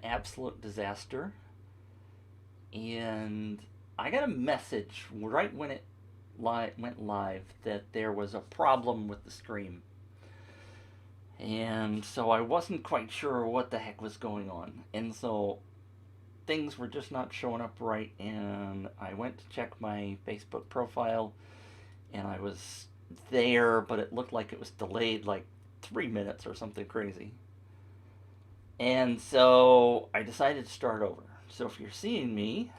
absolute disaster. And I got a message right when it went live that there was a problem with the stream. And so I wasn't quite sure what the heck was going on. And so things were just not showing up right. And I went to check my Facebook profile and I was there, but it looked like it was delayed like 3 minutes or something crazy. And so I decided to start over. So if you're seeing me,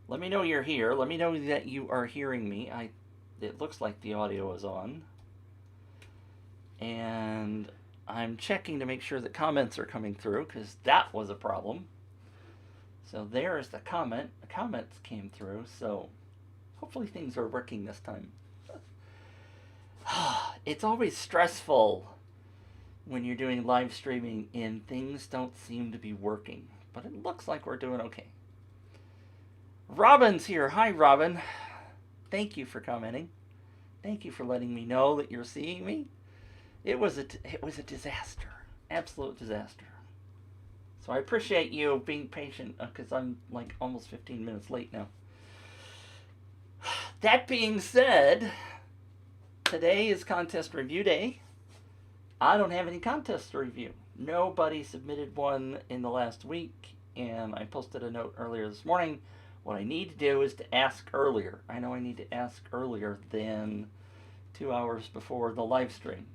let me know you're here. Let me know that you are hearing me. It looks like the audio is on. And I'm checking to make sure that comments are coming through because that was a problem. So there's the comment. The comments came through. So hopefully things are working this time. It's always stressful when you're doing live streaming and things don't seem to be working. But it looks like we're doing okay. Robin's here. Hi, Robin. Thank you for commenting. Thank you for letting me know that you're seeing me. It was a disaster, absolute disaster. So I appreciate you being patient because I'm like almost 15 minutes late now. That being said, today is contest review day. I don't have any contests to review. Nobody submitted one in the last week, and I posted a note earlier this morning. What I need to do is to ask earlier. I know I need to ask earlier than 2 hours before the live stream.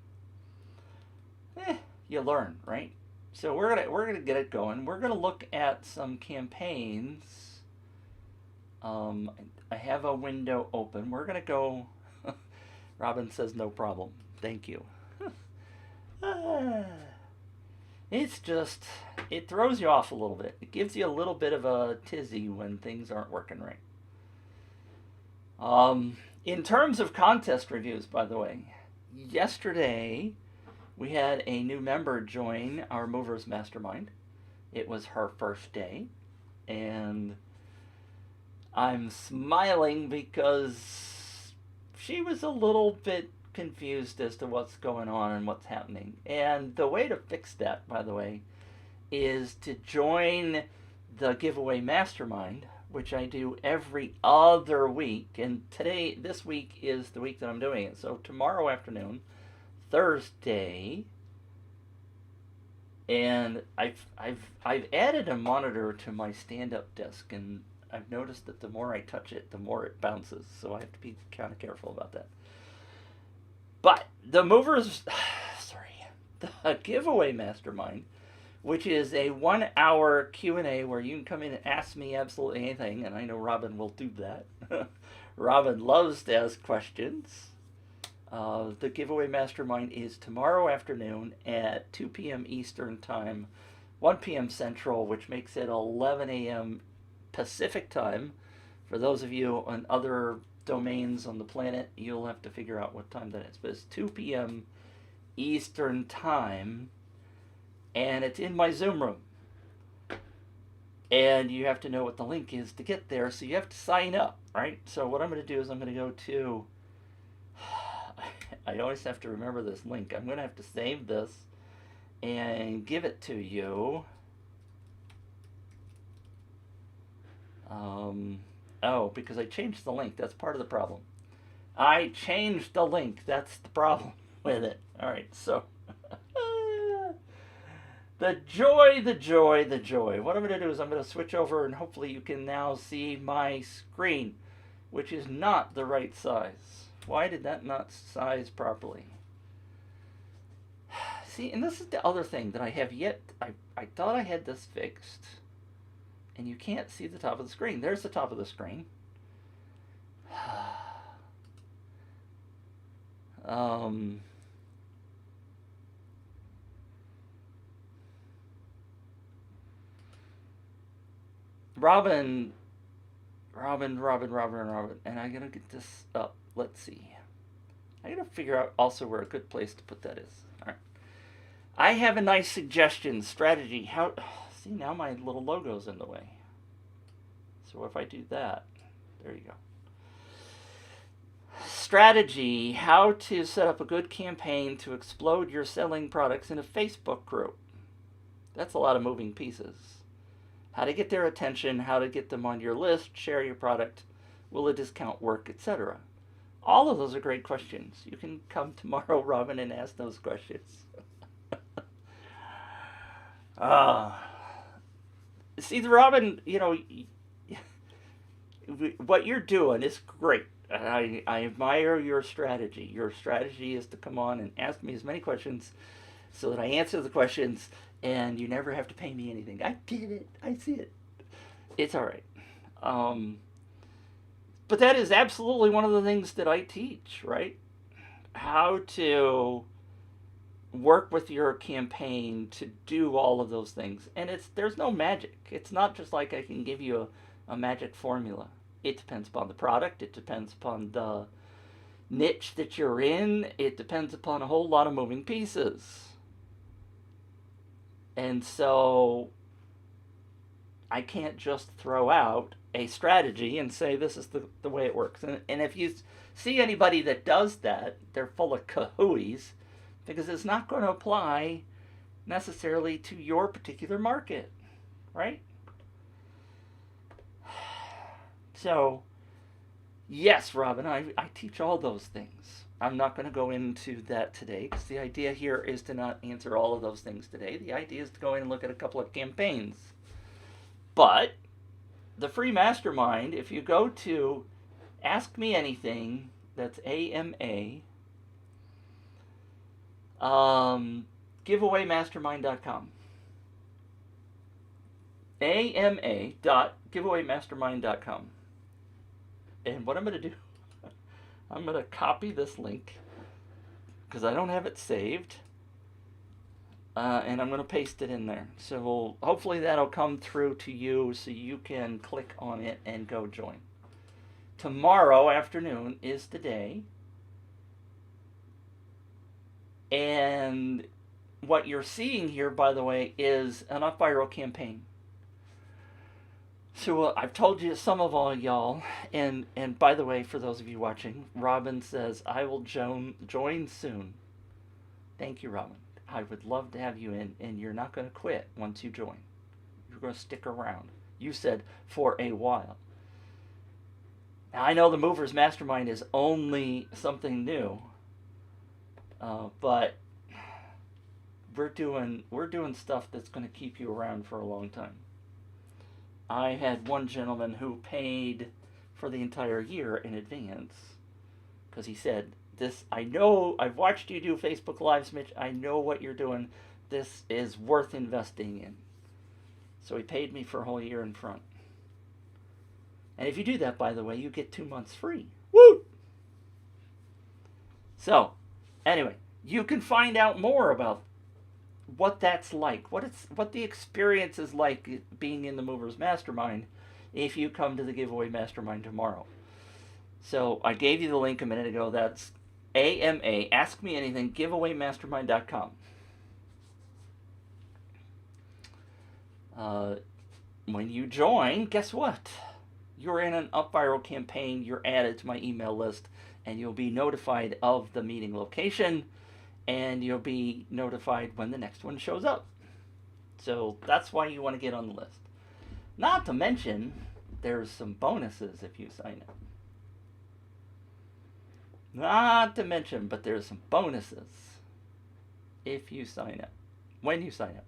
You learn, right? So we're gonna get it going. We're gonna look at some campaigns. I have a window open. We're gonna go. Robin says no problem. Thank you. It's just it throws you off a little bit. It gives you a little bit of a tizzy when things aren't working right. In terms of contest reviews, by the way, yesterday we had a new member join our Movers Mastermind. It was her first day, and I'm smiling because she was a little bit confused as to what's going on and what's happening. And the way to fix that, by the way, is to join the giveaway mastermind, which I do every other week. And this week is the week that I'm doing it. So tomorrow afternoon, Thursday, and I've added a monitor to my stand-up desk, and I've noticed that the more I touch it, the more it bounces. So I have to be kind of careful about that. But the the giveaway mastermind, which is a 1 hour Q&A where you can come in and ask me absolutely anything, and I know Robin will do that. Robin loves to ask questions. The giveaway mastermind is tomorrow afternoon at 2 p.m. Eastern Time, 1 p.m. Central, which makes it 11 a.m. Pacific Time. For those of you on other domains on the planet, you'll have to figure out what time that is. But it's 2 p.m. Eastern Time, and it's in my Zoom room. And you have to know what the link is to get there, so you have to sign up, right? So what I'm going to do is I'm going to go to... I always have to remember this link. I'm going to have to save this and give it to you. Because I changed the link. That's part of the problem. I changed the link. That's the problem with it. All right, so... the joy, the joy, the joy. What I'm going to do is I'm going to switch over, and hopefully you can now see my screen, which is not the right size. Why did that not size properly? See, and this is the other thing that I have yet... I thought I had this fixed, and you can't see the top of the screen. There's the top of the screen. Robin, and I gotta get this up. Let's see. I gotta figure out also where a good place to put that is. All right. I have a nice suggestion, strategy. How? See, now my little logo's in the way. So if I do that, there you go. Strategy, how to set up a good campaign to explode your selling products in a Facebook group. That's a lot of moving pieces. How to get their attention, how to get them on your list, share your product, will a discount work, etc. All of those are great questions. You can come tomorrow, Robin, and ask those questions. uh, See, Robin, what you're doing is great. I admire your strategy. Your strategy is to come on and ask me as many questions so that I answer the questions and you never have to pay me anything. I get it. I see it. It's all right. Um, but that is absolutely one of the things that I teach, right? How to work with your campaign to do all of those things. And there's no magic. It's not just like I can give you a magic formula. It depends upon the product. It depends upon the niche that you're in. It depends upon a whole lot of moving pieces. And so I can't just throw out a strategy and say this is the way it works. And if you see anybody that does that, they're full of cahooties because it's not going to apply necessarily to your particular market, right? So, yes, Robin, I teach all those things. I'm not going to go into that today because the idea here is to not answer all of those things today. The idea is to go in and look at a couple of campaigns. But the free mastermind, if you go to Ask Me Anything, that's AMA, giveawaymastermind.com. AMA.giveawaymastermind.com. And what I'm going to do, I'm going to copy this link because I don't have it saved. And I'm going to paste it in there. So hopefully that'll come through to you so you can click on it and go join. Tomorrow afternoon is the day. And what you're seeing here, by the way, is an UpViral campaign. So I've told you some of all y'all, and by the way, for those of you watching, Robin says, I will join soon. Thank you, Robin. I would love to have you in, and you're not going to quit once you join. You're going to stick around. You said for a while. Now, I know the Movers Mastermind is only something new, but we're doing stuff that's going to keep you around for a long time. I had one gentleman who paid for the entire year in advance because he said, I know, I've watched you do Facebook Lives, Mitch. I know what you're doing. This is worth investing in. So he paid me for a whole year in front. And if you do that, by the way, you get 2 months free. Woo! So, anyway, you can find out more about what that's like, what the experience is like being in the Movers Mastermind if you come to the Giveaway Mastermind tomorrow. So I gave you the link a minute ago. That's AMA, Ask Me Anything, giveawaymastermind.com. When you join, guess what? You're in an UpViral campaign, you're added to my email list, and you'll be notified of the meeting location, and you'll be notified when the next one shows up. So that's why you want to get on the list. Not to mention, there's some bonuses if you sign up. Not to mention, but there's some bonuses if you sign up. When you sign up.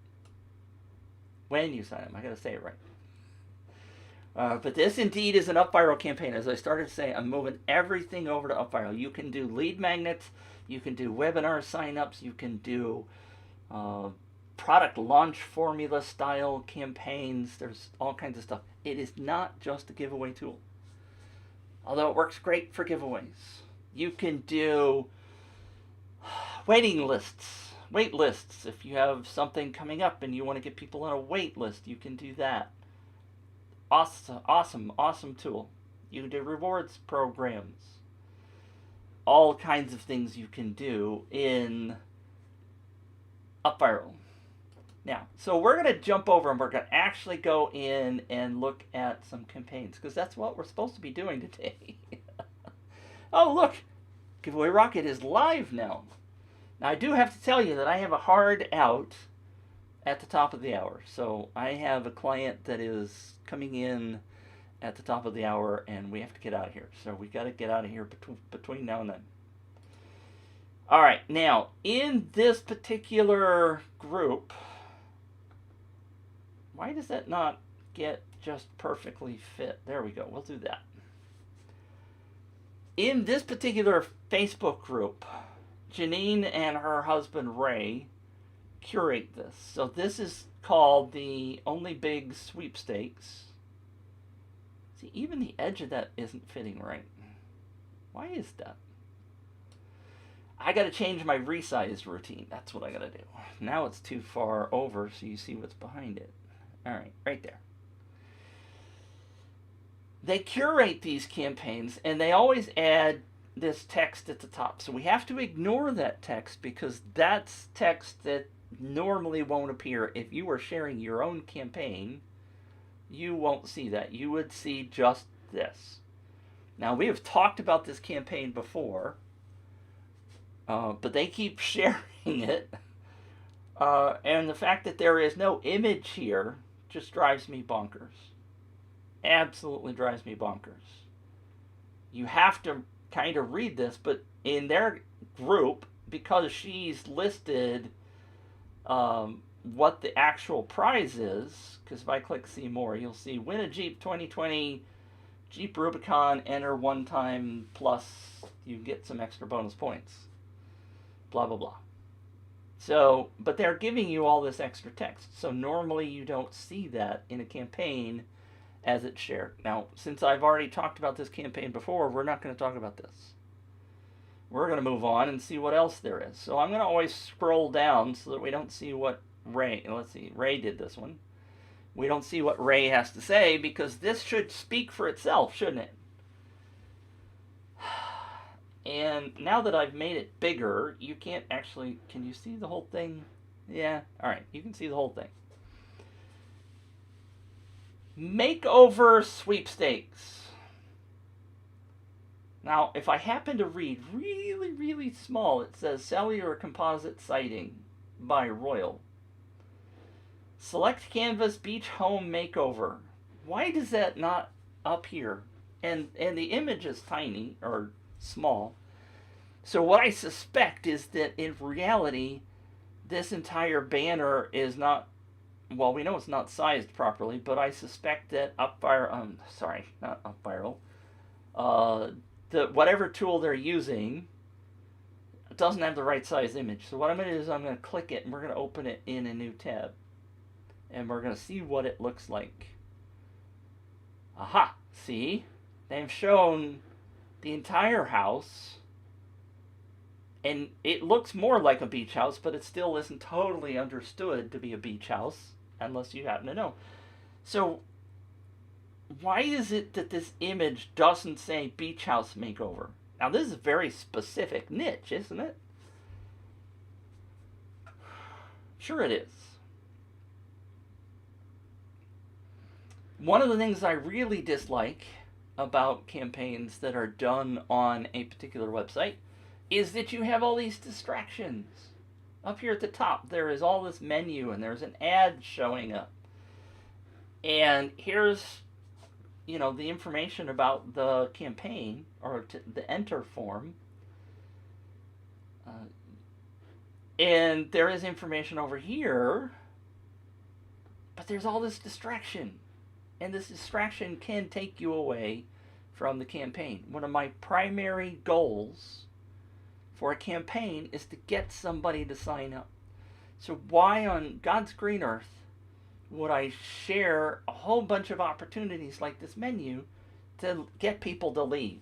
When you sign up. I gotta say it right. But this indeed is an UpViral campaign. As I started to say, I'm moving everything over to UpViral. You can do lead magnets. You can do webinar signups. You can do product launch formula style campaigns. There's all kinds of stuff. It is not just a giveaway tool. Although it works great for giveaways. You can do wait lists. If you have something coming up and you want to get people on a wait list, you can do that. Awesome tool. You can do rewards programs. All kinds of things you can do in UpViral. Now, so we're going to jump over and we're going to actually go in and look at some campaigns because that's what we're supposed to be doing today. Oh, look, Giveaway Rocket is live now. Now, I do have to tell you that I have a hard out at the top of the hour. So I have a client that is coming in at the top of the hour, and we have to get out of here. So we got to get out of here between now and then. All right, now in this particular group, why does that not get just perfectly fit? There we go. We'll do that. In this particular Facebook group, Janine and her husband Ray curate this. So this is called the Only Big Sweepstakes. See, even the edge of that isn't fitting right. Why is that? I got to change my resize routine. That's what I got to do. Now it's too far over, so you see what's behind it. All right, right there. They curate these campaigns, and they always add this text at the top. So we have to ignore that text because that's text that normally won't appear. If you are sharing your own campaign, you won't see that. You would see just this. Now, we have talked about this campaign before, but they keep sharing it. And the fact that there is no image here just drives me bonkers. Absolutely drives me bonkers. You have to kind of read this, but in their group, because she's listed what the actual prize is, because if I click see more, you'll see win a Jeep 2020 Jeep Rubicon, enter one time, plus you get some extra bonus points. Blah, blah, blah. So, but they're giving you all this extra text. So normally you don't see that in a campaign as it's shared. Now, since I've already talked about this campaign before, we're not going to talk about this. We're going to move on and see what else there is. So I'm going to always scroll down so that we don't see what Ray, let's see, Ray did this one. We don't see what Ray has to say because this should speak for itself, shouldn't it? And now that I've made it bigger, you can't actually, can you see the whole thing? Yeah, all right, you can see the whole thing. Makeover sweepstakes. Now, if I happen to read really, really small, it says cellular composite siding by Royal. Select canvas beach home makeover. Why does that not up here? And the image is tiny or small. So what I suspect is that in reality, this entire banner is not, well, we know it's not sized properly, but I suspect that whatever tool they're using doesn't have the right size image. So what I'm going to do is I'm going to click it and we're going to open it in a new tab. And we're going to see what it looks like. Aha! See? They've shown the entire house. And it looks more like a beach house, but it still isn't totally understood to be a beach house, unless you happen to know. So, why is it that this image doesn't say beach house makeover? Now, this is a very specific niche, isn't it? Sure it is. One of the things I really dislike about campaigns that are done on a particular website is that you have all these distractions. Up here at the top, there is all this menu and there's an ad showing up. And here's, the information about the campaign, or the enter form. And there is information over here, but there's all this distraction. And this distraction can take you away from the campaign. One of my primary goals for a campaign is to get somebody to sign up. So why on God's green earth would I share a whole bunch of opportunities like this menu to get people to leave?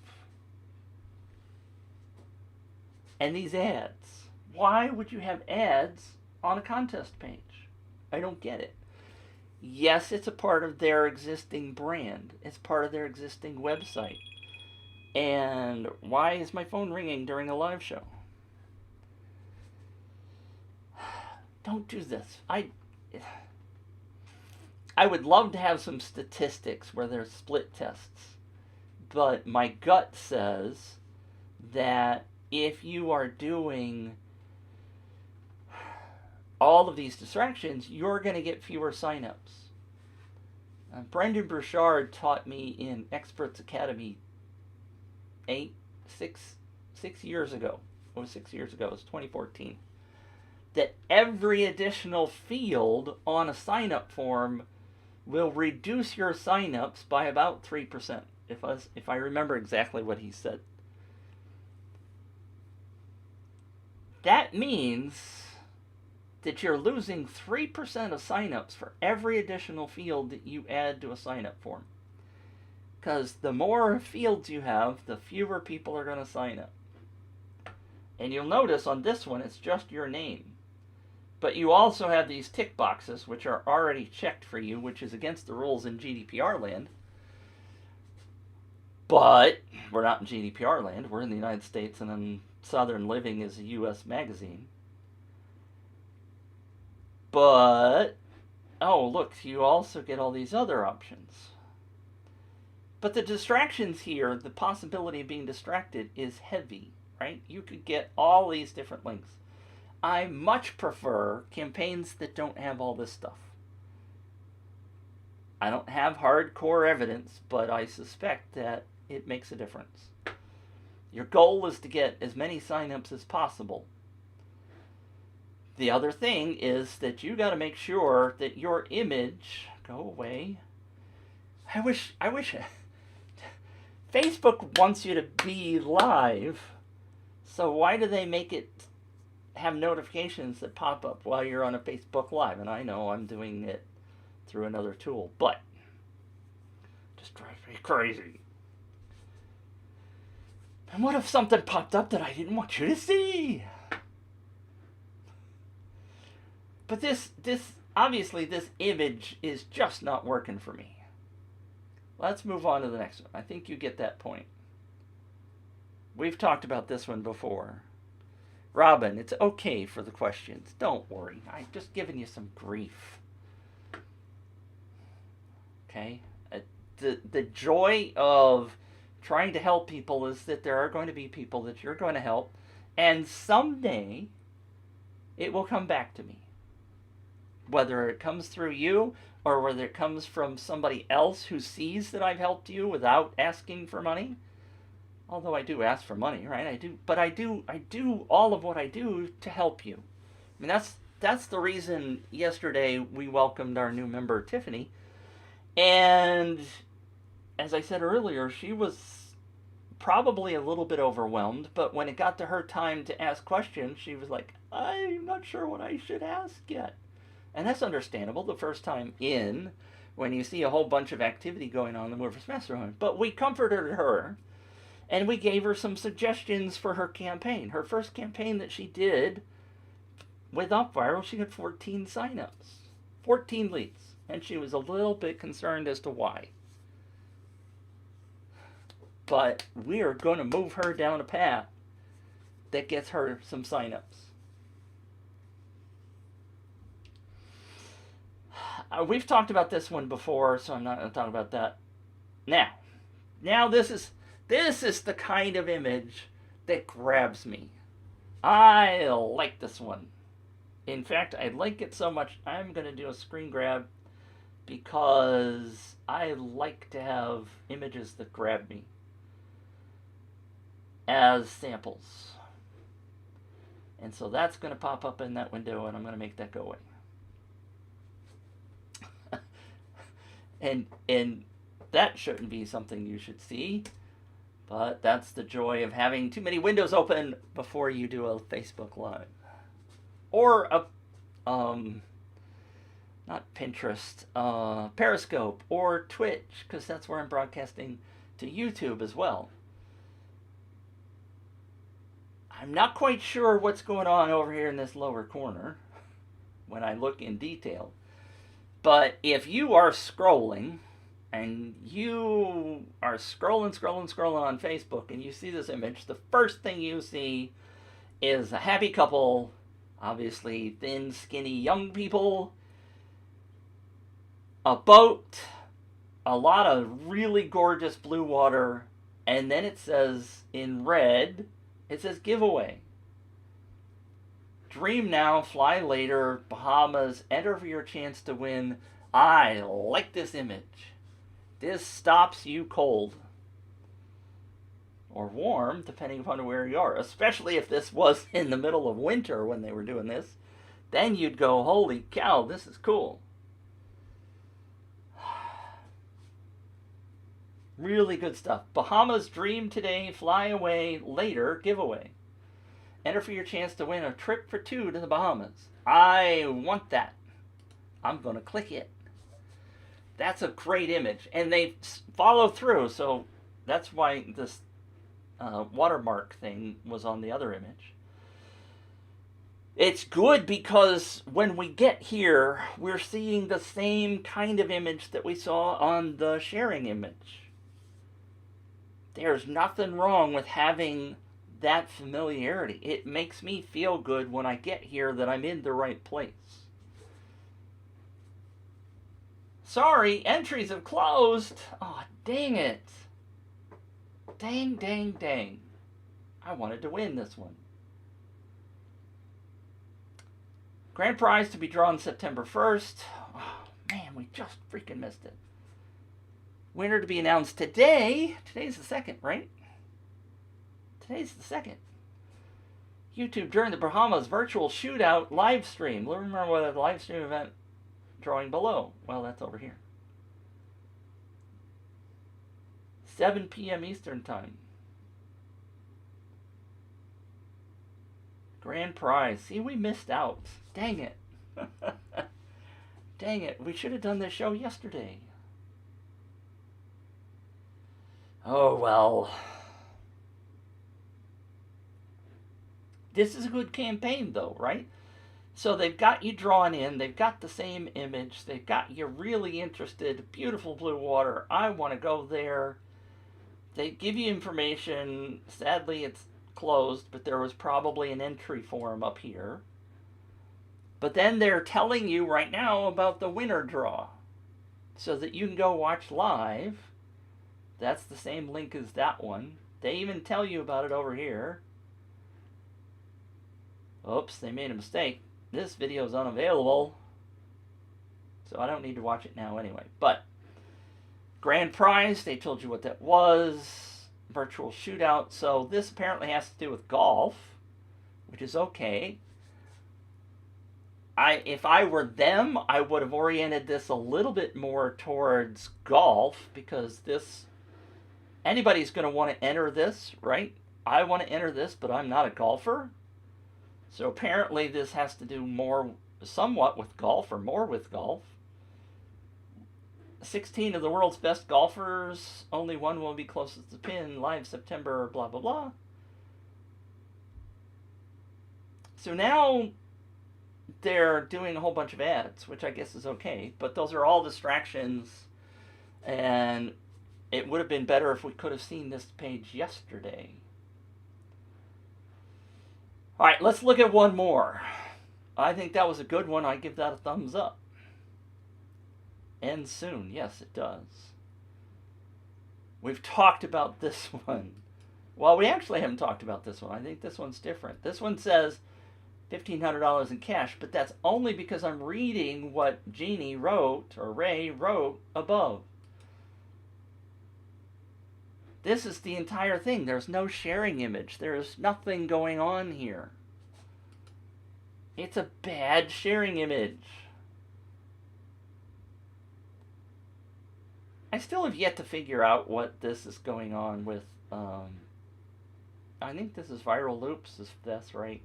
And these ads. Why would you have ads on a contest page? I don't get it. Yes, it's a part of their existing brand. It's part of their existing website. And why is my phone ringing during a live show? Don't do this. I would love to have some statistics where there's split tests. But my gut says that if you are doing all of these distractions, you're going to get fewer signups. Brendan Burchard taught me in Experts Academy 6 years ago. It was 6 years ago. It was 2014. That every additional field on a sign-up form will reduce your sign-ups by about 3%, if I remember exactly what he said. That means that you're losing 3% of sign-ups for every additional field that you add to a sign-up form. Because the more fields you have, the fewer people are going to sign up. And you'll notice on this one, it's just your name. But you also have these tick boxes, which are already checked for you, which is against the rules in GDPR land. But we're not in GDPR land. We're in the United States, and then Southern Living is a U.S. magazine. But, oh, look, you also get all these other options. But the distractions here, the possibility of being distracted is heavy, right? You could get all these different links. I much prefer campaigns that don't have all this stuff. I don't have hardcore evidence, but I suspect that it makes a difference. Your goal is to get as many signups as possible. The other thing is that you got to make sure that your image, go away. I wish Facebook wants you to be live. So why do they make it have notifications that pop up while you're on a Facebook Live? And I know I'm doing it through another tool, but it just drives me crazy. And what if something popped up that I didn't want you to see? But this obviously this image is just not working for me. Let's move on to the next one. I think you get that point. We've talked about this one before. Robin, it's okay for the questions. Don't worry. I'm just giving you some grief. Okay? The joy of trying to help people is that there are going to be people that you're going to help, and someday it will come back to me. Whether it comes through you or whether it comes from somebody else who sees that I've helped you without asking for money. Although I do ask for money, right? I do all of what I do to help you. I mean, that's the reason yesterday we welcomed our new member, Tiffany. And as I said earlier, she was probably a little bit overwhelmed, but when it got to her time to ask questions, she was like, I'm not sure what I should ask yet. And that's understandable the first time in, when you see a whole bunch of activity going on in the Movers Mastermind. But we comforted her, and we gave her some suggestions for her campaign. Her first campaign that she did with UpViral, she had 14 signups, 14 leads, and she was a little bit concerned as to why. But we are going to move her down a path that gets her some signups. We've talked about this one before, so I'm not going to talk about that now. This is the kind of image that grabs me. I like this one. In fact, I like it so much, I'm going to do a screen grab because I like to have images that grab me as samples. And so that's going to pop up in that window, and I'm going to make that go away. And that shouldn't be something you should see, but that's the joy of having too many windows open before you do a Facebook Live. Or a, not Pinterest, Periscope, or Twitch, because that's where I'm broadcasting to YouTube as well. I'm not quite sure what's going on over here in this lower corner when I look in detail. But if you are scrolling, and you are scrolling on Facebook, and you see this image, the first thing you see is a happy couple, obviously thin, skinny, young people, a boat, a lot of really gorgeous blue water, and then it says in red, it says giveaway. Dream now, fly later, Bahamas, enter for your chance to win. I like this image. This stops you cold. Or warm, depending upon where you are. Especially if this was in the middle of winter when they were doing this. Then you'd go, holy cow, this is cool. Really good stuff. Bahamas dream today, fly away later, giveaway. Enter for your chance to win a trip for 2 to the Bahamas. I want that. I'm going to click it. That's a great image. And they follow through, so that's why this watermark thing was on the other image. It's good because when we get here, we're seeing the same kind of image that we saw on the sharing image. There's nothing wrong with having that familiarity. It makes me feel good when I get here that I'm in the right place. Sorry, entries have closed. Oh, dang it. Dang, dang, dang. I wanted to win this one. Grand prize to be drawn September 1st. Oh, man, we just freaking missed it. Winner to be announced today. Today's the 2nd, right? Today's the 2nd. YouTube during the Bahamas virtual shootout live stream. Remember what the live stream event drawing below. Well, that's over here. 7 p.m. Eastern Time. Grand prize. See, we missed out. Dang it. Dang it. We should have done this show yesterday. Oh, well. This is a good campaign, though, right? So they've got you drawn in. They've got the same image. They've got you really interested. Beautiful blue water. I want to go there. They give you information. Sadly, it's closed, but there was probably an entry form up here. But then they're telling you right now about the winner draw so that you can go watch live. That's the same link as that one. They even tell you about it over here. Oops, they made a mistake. This video is unavailable, so I don't need to watch it now anyway. But grand prize, they told you what that was. Virtual shootout. So this apparently has to do with golf, which is okay. If I were them, I would have oriented this a little bit more towards golf, because anybody's going to want to enter this, right? I want to enter this, but I'm not a golfer. So apparently this has to do somewhat with golf, or more with golf. 16 of the world's best golfers, only one will be closest to the pin, live September, blah, blah, blah. So now they're doing a whole bunch of ads, which I guess is okay, but those are all distractions, and it would have been better if we could have seen this page yesterday. All right, let's look at one more. I think that was a good one. I give that a thumbs up. Ends soon. Yes, it does. We've talked about this one. Well, we actually haven't talked about this one. I think this one's different. This one says $1,500 in cash, but that's only because I'm reading what Jeannie wrote, or Ray wrote, above. This is the entire thing. There's no sharing image. There's nothing going on here. It's a bad sharing image. I still have yet to figure out what this is going on with. I think this is Viral Loops, if that's right.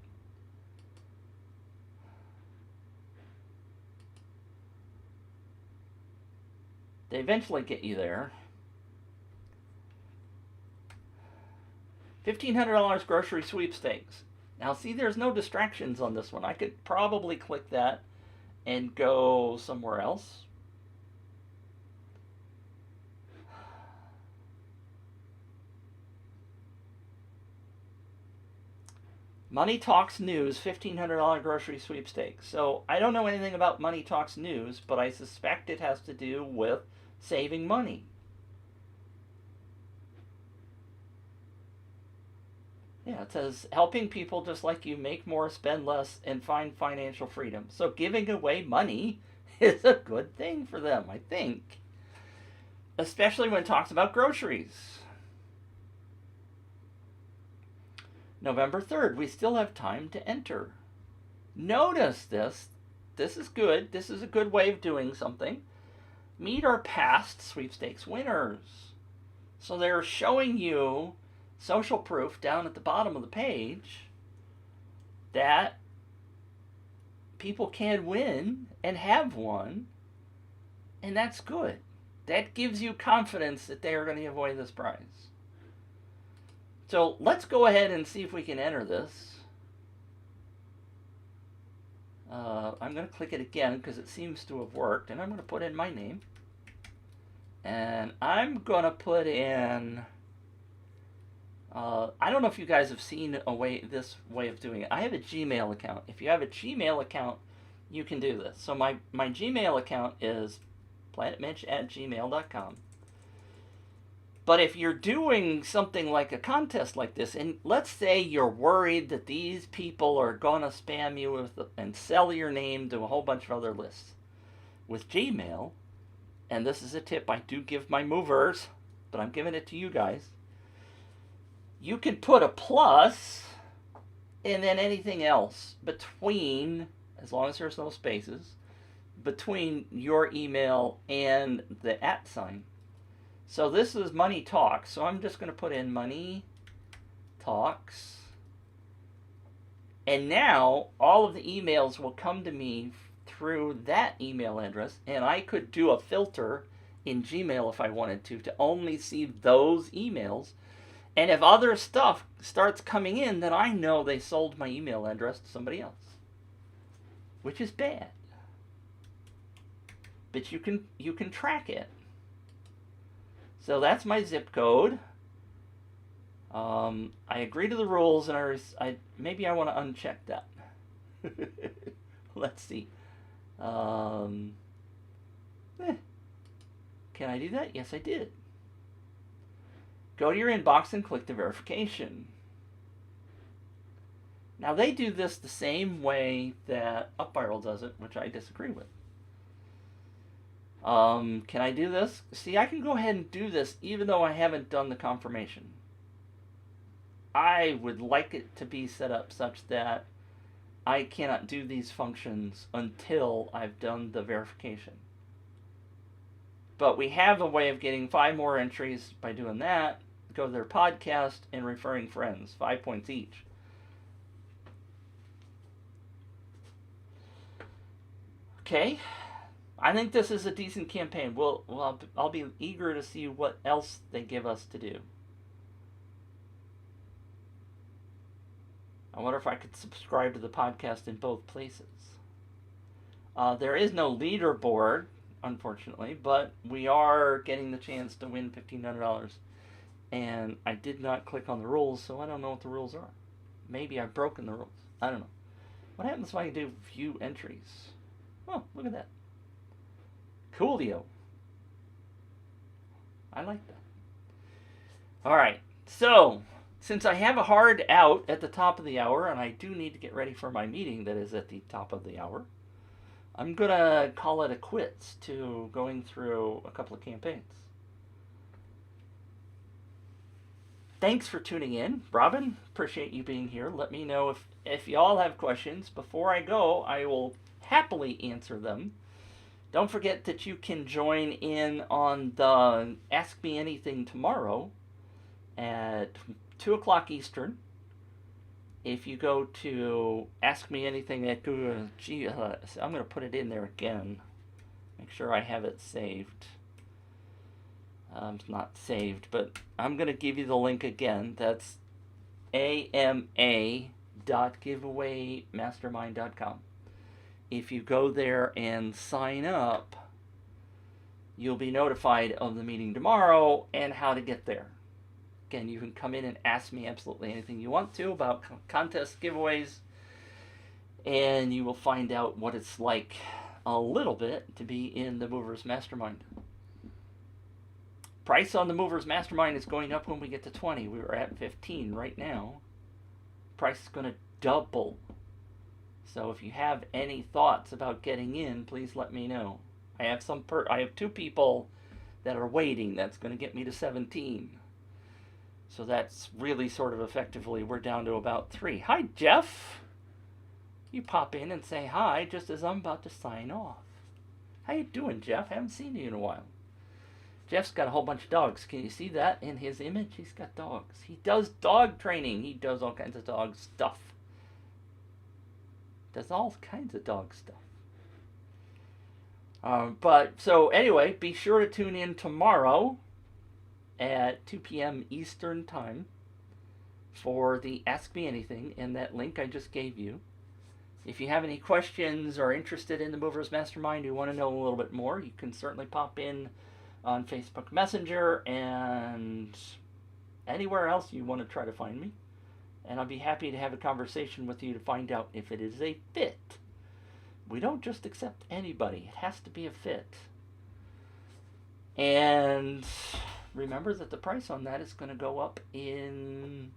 They eventually get you there. $1,500 grocery sweepstakes. Now see, there's no distractions on this one. I could probably click that and go somewhere else. Money Talks News, $1,500 grocery sweepstakes. So I don't know anything about Money Talks News, but I suspect it has to do with saving money. Yeah, it says helping people just like you make more, spend less, and find financial freedom. So giving away money is a good thing for them, I think. Especially when it talks about groceries. November 3rd, we still have time to enter. Notice this. This is good. This is a good way of doing something. Meet our past sweepstakes winners. So they're showing you social proof down at the bottom of the page that people can win and have won, and that's good. That gives you confidence that they are going to give away this prize. So let's go ahead and see if we can enter this. I'm going to click it again because it seems to have worked, and I'm going to put in my name. And I'm going to put in, I don't know if you guys have seen this way of doing it. I have a Gmail account. If you have a Gmail account, you can do this. So my Gmail account is planetmitch@gmail.com. But if you're doing something like a contest like this, and let's say you're worried that these people are going to spam you and sell your name to a whole bunch of other lists, with Gmail, and this is a tip I do give my movers, but I'm giving it to you guys, you can put a plus and then anything else between, as long as there's no spaces, between your email and the @ sign. So this is Money Talks. So I'm just going to put in Money Talks. And now all of the emails will come to me through that email address. And I could do a filter in Gmail if I wanted to only see those emails. And if other stuff starts coming in, then I know they sold my email address to somebody else, which is bad. But you can track it. So that's my zip code. I agree to the rules, and maybe I want to uncheck that. Let's see. Can I do that? Yes, I did. Go to your inbox and click the verification. Now they do this the same way that UpViral does it, which I disagree with. Can I do this? See, I can go ahead and do this even though I haven't done the confirmation. I would like it to be set up such that I cannot do these functions until I've done the verification. But we have a way of getting 5 more entries by doing that. Go to their podcast and referring friends, 5 points each. Okay. I think this is a decent campaign. I'll be eager to see what else they give us to do. I wonder if I could subscribe to the podcast in both places. There is no leaderboard, unfortunately, but we are getting the chance to win $1,500. And I did not click on the rules, so I don't know what the rules are. Maybe I've broken the rules. I don't know. What happens if I do view entries? Oh, look at that. Coolio. I like that. Alright, so since I have a hard out at the top of the hour, and I do need to get ready for my meeting that is at the top of the hour, I'm going to call it a quits to going through a couple of campaigns. Thanks for tuning in. Robin, appreciate you being here. Let me know if y'all have questions. Before I go, I will happily answer them. Don't forget that you can join in on the Ask Me Anything tomorrow at 2 o'clock Eastern. If you go to Ask Me Anything at Google, I'm going to put it in there again. Make sure I have it saved. It's not saved, but I'm going to give you the link again. That's ama.giveawaymastermind.com. If you go there and sign up, you'll be notified of the meeting tomorrow and how to get there. Again, you can come in and ask me absolutely anything you want to about contests, giveaways, and you will find out what it's like a little bit to be in the Movers Mastermind. Price on the Movers Mastermind is going up when we get to 20. We were at 15 right now. Price is going to double. So if you have any thoughts about getting in, please let me know. I have 2 people that are waiting. That's going to get me to 17. So that's really sort of effectively, we're down to about 3. Hi, Jeff. You pop in and say hi just as I'm about to sign off. How you doing, Jeff? Haven't seen you in a while. Jeff's got a whole bunch of dogs. Can you see that in his image? He's got dogs. He does dog training. He does all kinds of dog stuff. Does all kinds of dog stuff. So anyway, be sure to tune in tomorrow at 2 p.m. Eastern Time for the Ask Me Anything and that link I just gave you. If you have any questions or interested in the Movers Mastermind, you want to know a little bit more, you can certainly pop in on Facebook Messenger and anywhere else you want to try to find me. And I'll be happy to have a conversation with you to find out if it is a fit. We don't just accept anybody. It has to be a fit. And remember that the price on that is going to go up in,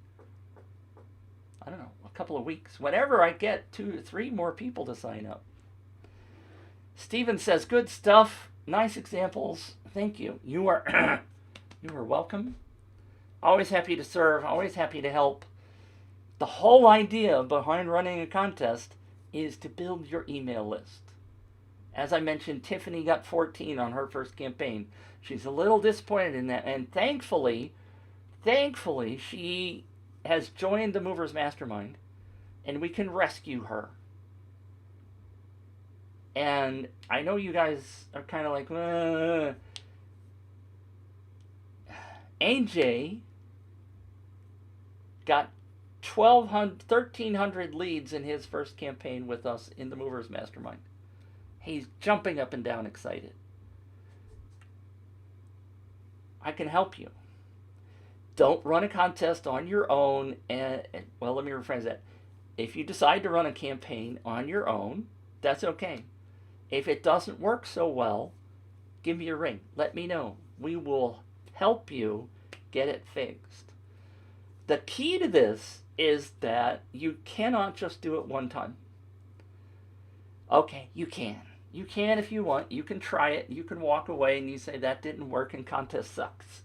I don't know, a couple of weeks. Whenever I get 2 to 3 more people to sign up. Steven says, good stuff. Nice examples. Thank you. You are welcome. Always happy to serve. Always happy to help. The whole idea behind running a contest is to build your email list. As I mentioned, Tiffany got 14 on her first campaign. She's a little disappointed in that, and thankfully, she has joined the Movers Mastermind, and we can rescue her. And I know you guys are kind of like, AJ got 1,300 leads in his first campaign with us in the Movers Mastermind. He's jumping up and down excited. I can help you. Don't run a contest on your own. Well, let me rephrase that. If you decide to run a campaign on your own, that's okay. If it doesn't work so well, give me a ring. Let me know. We will help you get it fixed. The key to this is that you cannot just do it one time. Okay, you can. You can if you want. You can try it. You can walk away and you say that didn't work and contest sucks.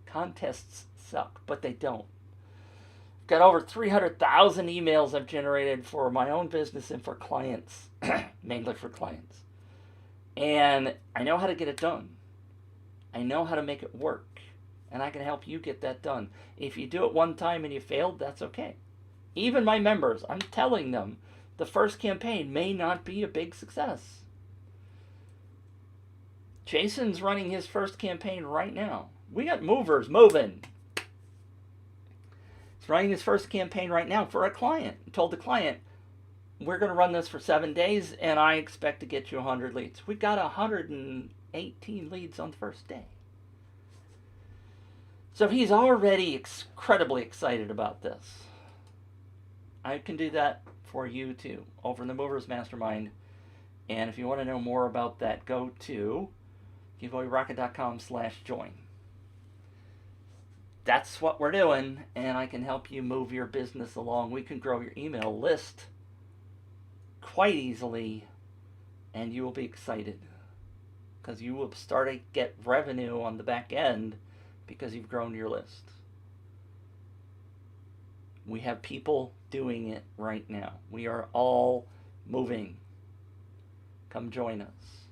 Contests suck, but they don't. I've got over 300,000 emails I've generated for my own business and for clients, mainly for clients. And I know how to get it done. I know how to make it work. And I can help you get that done. If you do it one time and you failed, that's okay. Even my members, I'm telling them, the first campaign may not be a big success. Jason's running his first campaign right now. We got movers moving. He's running his first campaign right now for a client. I told the client, we're going to run this for 7 days, and I expect to get you 100 leads. We got 118 leads on the first day. So he's already incredibly excited about this. I can do that for you too, over in the Movers Mastermind. And if you want to know more about that, go to giveawayrocket.com/join. That's what we're doing, and I can help you move your business along. We can grow your email list quite easily, and you will be excited because you will start to get revenue on the back end because you've grown your list. We have people doing it right now. We are all moving. Come join us.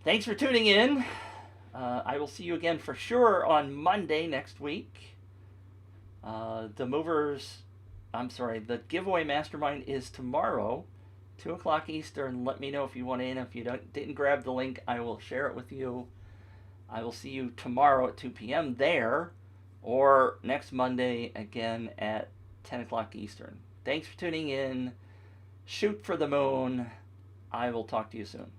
Thanks for tuning in. I will see you again for sure on Monday next week. The giveaway mastermind is tomorrow, 2 o'clock Eastern. Let me know if you want in. If you didn't grab the link, I will share it with you. I will see you tomorrow at 2 p.m. there, or next Monday again at 10 o'clock Eastern. Thanks for tuning in. Shoot for the moon. I will talk to you soon.